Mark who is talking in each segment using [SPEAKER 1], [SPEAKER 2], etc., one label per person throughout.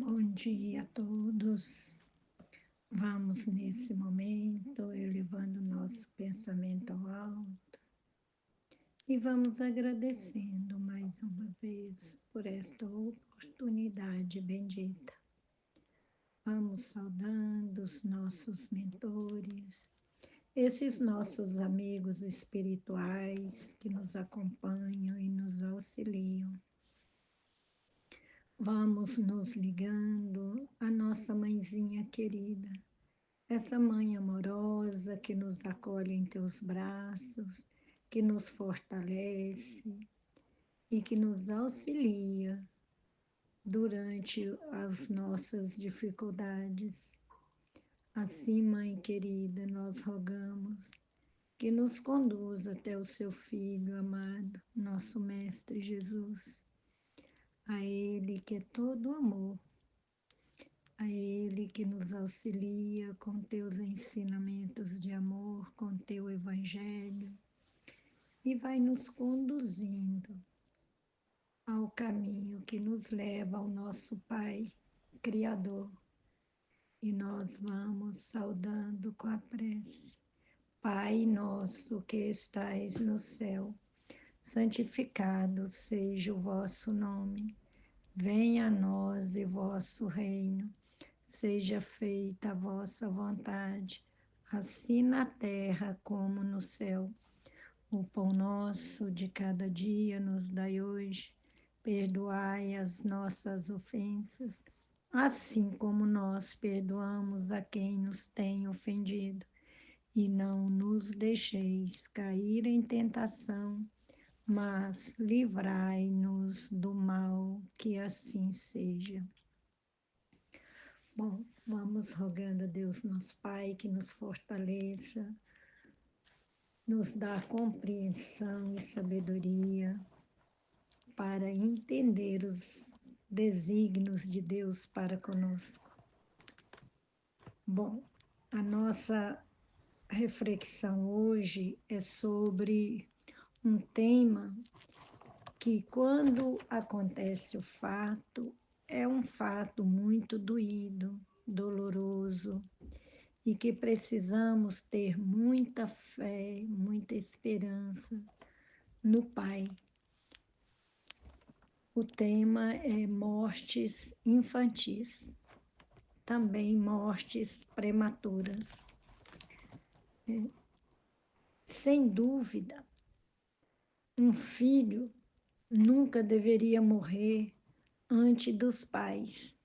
[SPEAKER 1] Bom dia a todos. Vamos nesse momento elevando nosso pensamento ao alto e vamos agradecendo mais uma vez por esta oportunidade bendita. Vamos saudando os nossos mentores, esses nossos amigos espirituais que nos acompanham e nos auxiliam. Vamos nos ligando à nossa mãezinha querida, essa mãe amorosa que nos acolhe em teus braços, que nos fortalece e que nos auxilia durante as nossas dificuldades. Assim, mãe querida, nós rogamos que nos conduza até o seu Filho amado, nosso Mestre Jesus, a Ele que é todo amor, a Ele que nos auxilia com teus ensinamentos de amor, com teu Evangelho, e vai nos conduzindo ao caminho que nos leva ao nosso Pai Criador. E nós vamos saudando com a prece. Pai nosso que estais no céu, santificado seja o vosso nome. Venha a nós o vosso reino. Seja feita a vossa vontade, assim na terra como no céu. O pão nosso de cada dia nos dai hoje. Perdoai as nossas ofensas, assim como nós perdoamos a quem nos tem ofendido. E não nos deixeis cair em tentação, mas livrai-nos do mal, que assim seja. Bom, vamos rogando a Deus, nosso Pai, que nos fortaleça, nos dá compreensão e sabedoria para entender os desígnios de Deus para conosco. Bom, a nossa reflexão hoje é sobre um tema que, quando acontece o fato, é um fato muito doído, doloroso, e que precisamos ter muita fé, muita esperança no Pai. O tema é mortes infantis, também mortes prematuras. Sem dúvida, um filho nunca deveria morrer antes dos pais,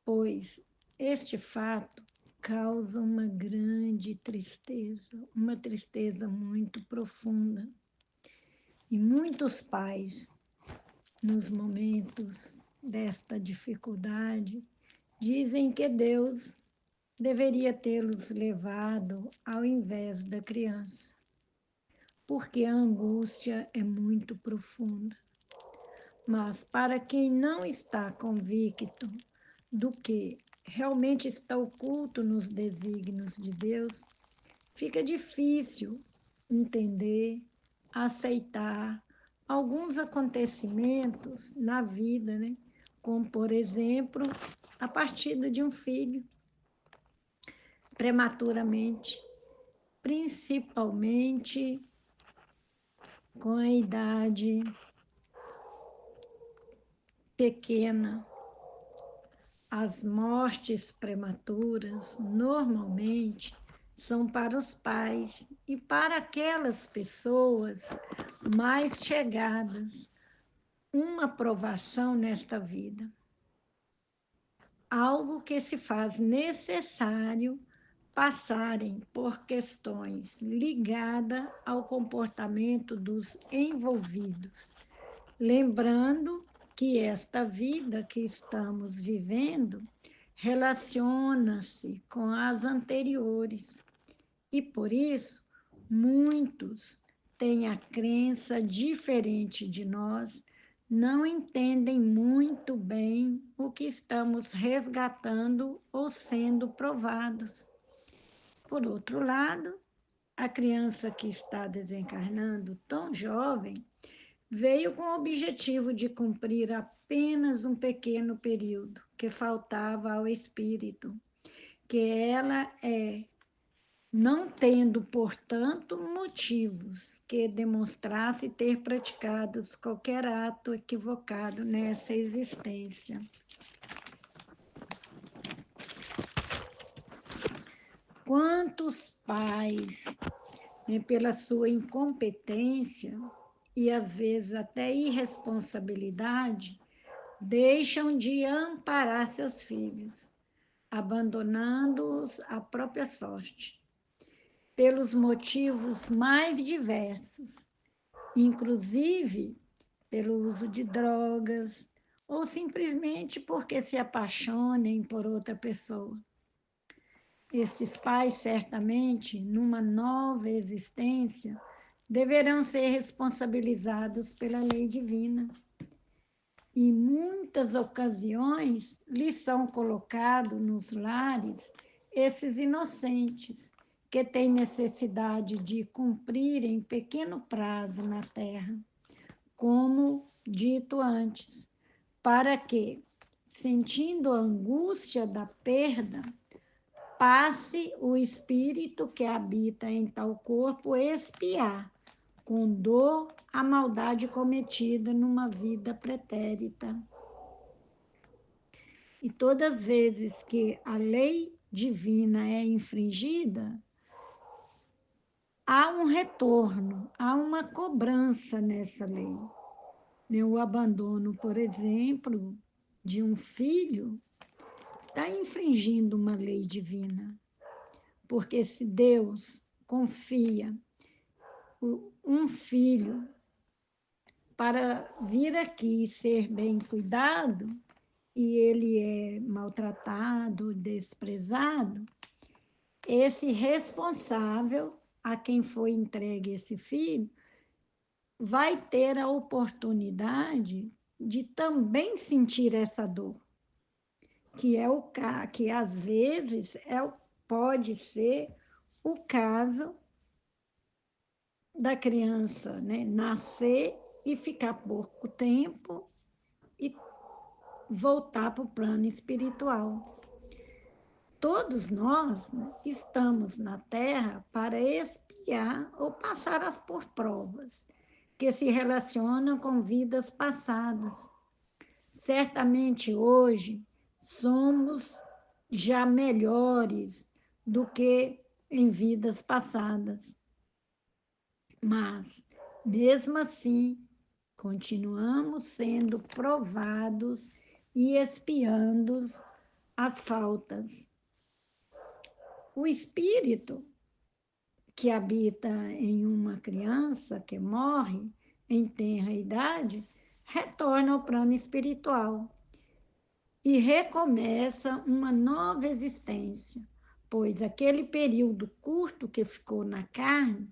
[SPEAKER 1] pois este fato causa uma grande tristeza, uma tristeza muito profunda. E muitos pais, nos momentos desta dificuldade, dizem que Deus deveria tê-los levado ao invés da criança, porque a angústia é muito profunda. Mas para quem não está convicto do que realmente está oculto nos desígnios de Deus, fica difícil entender, aceitar alguns acontecimentos na vida, né? Como, por exemplo, a partida de um filho prematuramente, principalmente com a idade pequena. As mortes prematuras, normalmente, são para os pais e para aquelas pessoas mais chegadas, uma provação nesta vida. Algo que se faz necessário passarem por questões ligadas ao comportamento dos envolvidos. Lembrando que esta vida que estamos vivendo relaciona-se com as anteriores e, por isso, muitos têm a crença diferente de nós, não entendem muito bem o que estamos resgatando ou sendo provados. Por outro lado, a criança que está desencarnando tão jovem veio com o objetivo de cumprir apenas um pequeno período que faltava ao espírito, que ela é, não tendo, portanto, motivos que demonstrasse ter praticado qualquer ato equivocado nessa existência. Quantos pais, né, pela sua incompetência e às vezes até irresponsabilidade, deixam de amparar seus filhos, abandonando-os à própria sorte, pelos motivos mais diversos, inclusive pelo uso de drogas, ou simplesmente porque se apaixonem por outra pessoa. Estes pais, certamente, numa nova existência, deverão ser responsabilizados pela lei divina. Em muitas ocasiões, lhes são colocados nos lares esses inocentes, que têm necessidade de cumprir em pequeno prazo na terra, como dito antes, para que, sentindo a angústia da perda, passe o espírito que habita em tal corpo expiar com dor a maldade cometida numa vida pretérita. E todas as vezes que a lei divina é infringida, há um retorno, há uma cobrança nessa lei. O abandono, por exemplo, de um filho está infringindo uma lei divina. Porque se Deus confia um filho para vir aqui e ser bem cuidado, e ele é maltratado, desprezado, esse responsável a quem foi entregue esse filho vai ter a oportunidade de também sentir essa dor, que é o que às vezes pode ser o caso da criança, né? Nascer e ficar pouco tempo e voltar para o plano espiritual. Todos nós, né, estamos na Terra para expiar ou passar por provas que se relacionam com vidas passadas. Certamente hoje somos já melhores do que em vidas passadas. Mas, mesmo assim, continuamos sendo provados e expiando as faltas. O espírito que habita em uma criança que morre em tenra idade retorna ao plano espiritual e recomeça uma nova existência, pois aquele período curto que ficou na carne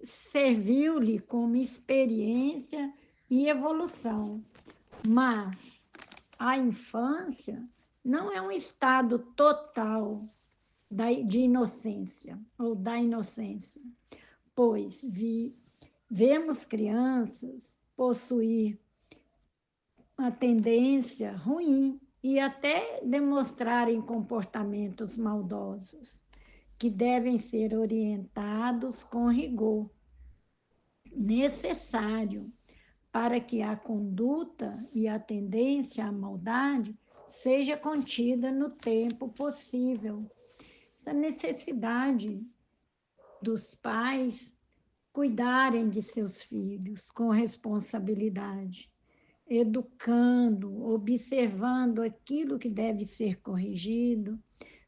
[SPEAKER 1] serviu-lhe como experiência e evolução. Mas a infância não é um estado total de inocência ou da inocência, pois vemos crianças possuir uma tendência ruim e até demonstrarem comportamentos maldosos, que devem ser orientados com rigor necessário para que a conduta e a tendência à maldade seja contida no tempo possível. Essa necessidade dos pais cuidarem de seus filhos com responsabilidade, educando, observando aquilo que deve ser corrigido,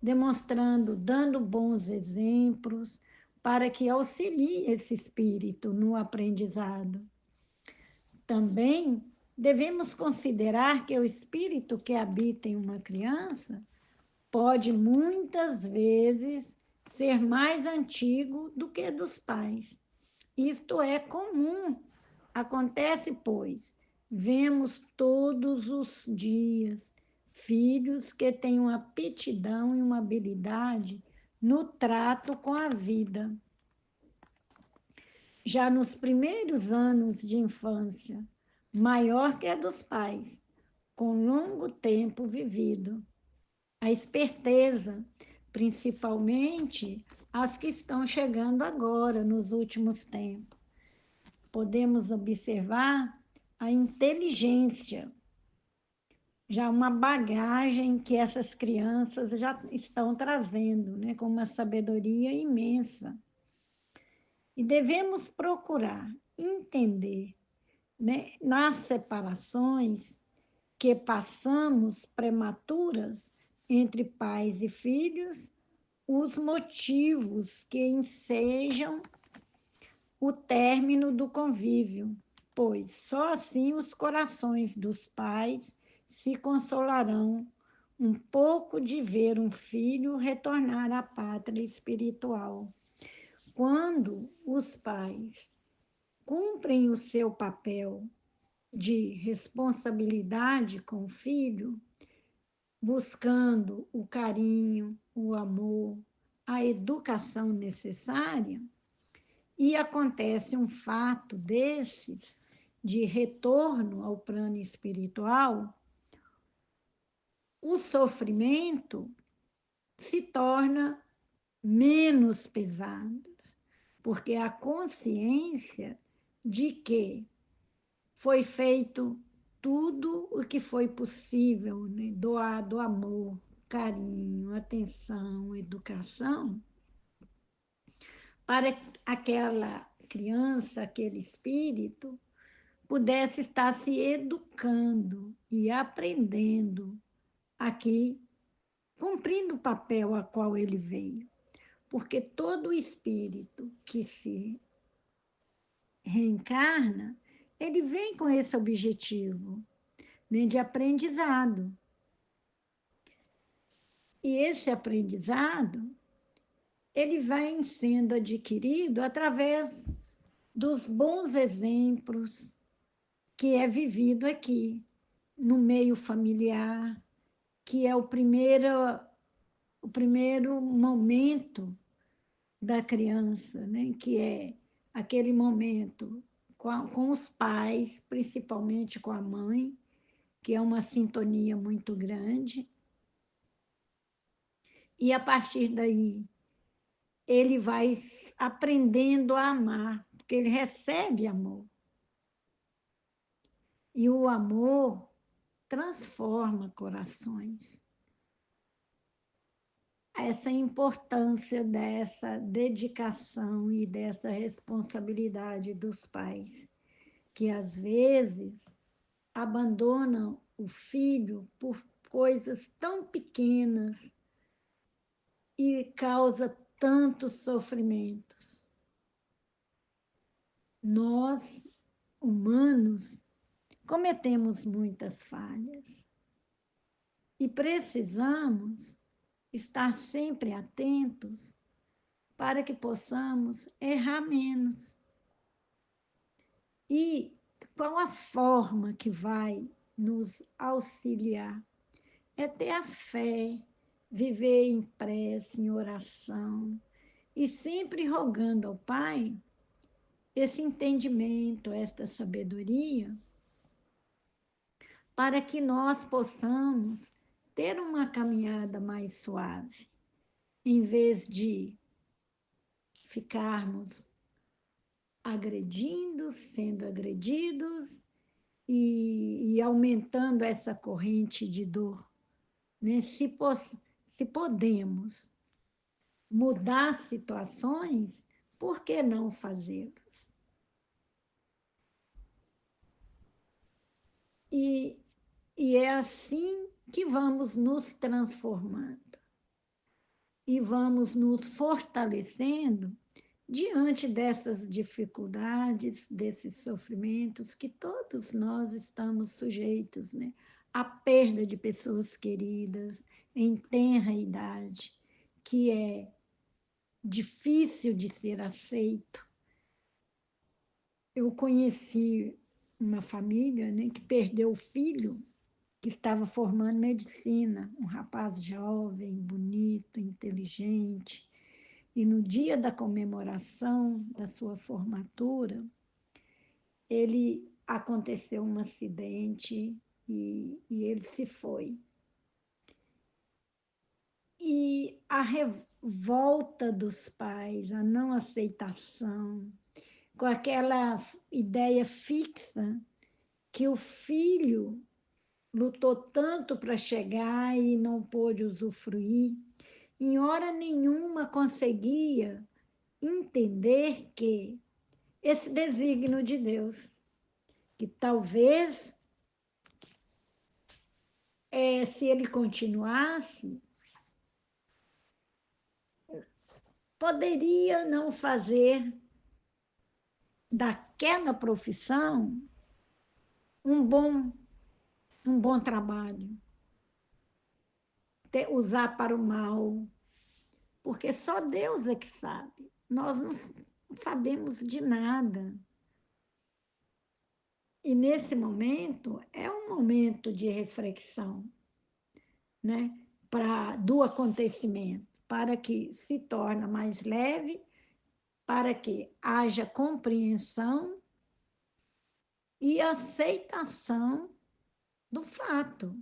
[SPEAKER 1] demonstrando, dando bons exemplos, para que auxilie esse espírito no aprendizado. Também devemos considerar que o espírito que habita em uma criança pode muitas vezes ser mais antigo do que dos pais. Isto é comum, acontece, pois, vemos todos os dias filhos que têm uma aptidão e uma habilidade no trato com a vida. já nos primeiros anos de infância, maior que a dos pais, com longo tempo vivido. A esperteza, principalmente as que estão chegando agora, nos últimos tempos. Podemos observar a inteligência, já uma bagagem que essas crianças já estão trazendo, né, com uma sabedoria imensa. E devemos procurar entender, né, nas separações que passamos prematuras entre pais e filhos, os motivos que ensejam o término do convívio, pois só assim os corações dos pais se consolarão um pouco de ver um filho retornar à pátria espiritual. Quando os pais cumprem o seu papel de responsabilidade com o filho, buscando o carinho, o amor, a educação necessária, e acontece um fato desses, de retorno ao plano espiritual, o sofrimento se torna menos pesado, porque a consciência de que foi feito tudo o que foi possível, né? Doado amor, carinho, atenção, educação, para que aquela criança, aquele espírito, pudesse estar se educando e aprendendo aqui, cumprindo o papel a qual ele veio. Porque todo espírito que se reencarna, ele vem com esse objetivo, né, de aprendizado. E esse aprendizado, ele vai sendo adquirido através dos bons exemplos que é vivido aqui, no meio familiar, que é o primeiro momento da criança, né? Que é aquele momento com os pais, principalmente com a mãe, que é uma sintonia muito grande. E a partir daí, ele vai aprendendo a amar, porque ele recebe amor. E o amor transforma corações. Essa importância dessa dedicação e dessa responsabilidade dos pais, que às vezes abandonam o filho por coisas tão pequenas e causa tantos sofrimentos. Nós, humanos, cometemos muitas falhas e precisamos estar sempre atentos para que possamos errar menos. E qual a forma que vai nos auxiliar? É ter a fé, viver em prece, em oração, e sempre rogando ao Pai esse entendimento, esta sabedoria, para que nós possamos ter uma caminhada mais suave, em vez de ficarmos agredindo, sendo agredidos e aumentando essa corrente de dor. Né? Se podemos mudar situações, por que não fazê-los? E, e é assim que vamos nos transformando e vamos nos fortalecendo diante dessas dificuldades, desses sofrimentos que todos nós estamos sujeitos, né? A perda de pessoas queridas em tenra idade, que é difícil de ser aceito. Eu conheci uma família, né, que perdeu o filho que estava formando medicina, um rapaz jovem, bonito, inteligente, E no dia da comemoração da sua formatura, ele aconteceu um acidente e ele se foi. E a revolta dos pais, a não aceitação, com aquela ideia fixa que o filho lutou tanto para chegar e não pôde usufruir, em hora nenhuma conseguia entender que esse desígnio de Deus, que talvez se ele continuasse, poderia não fazer daquela profissão um bom, um bom trabalho, usar para o mal, porque só Deus é que sabe. Nós não sabemos de nada. E nesse momento é um momento de reflexão, né, do acontecimento, para que se torne mais leve, para que haja compreensão e aceitação do fato.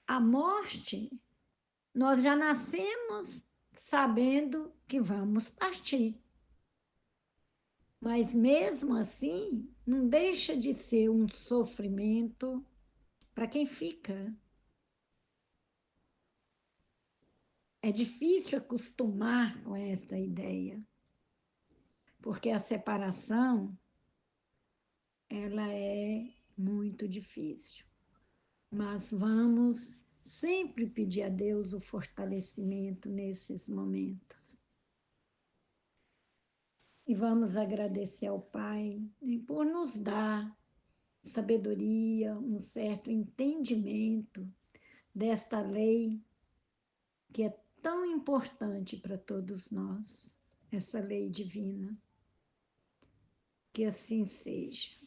[SPEAKER 1] A morte, nós já nascemos sabendo que vamos partir. Mas mesmo assim, não deixa de ser um sofrimento para quem fica. É difícil acostumar com essa ideia, porque a separação, ela é muito difícil. Mas vamos sempre pedir a Deus o fortalecimento nesses momentos. E vamos agradecer ao Pai por nos dar sabedoria, um certo entendimento desta lei que é tão importante para todos nós, essa lei divina. Que assim seja.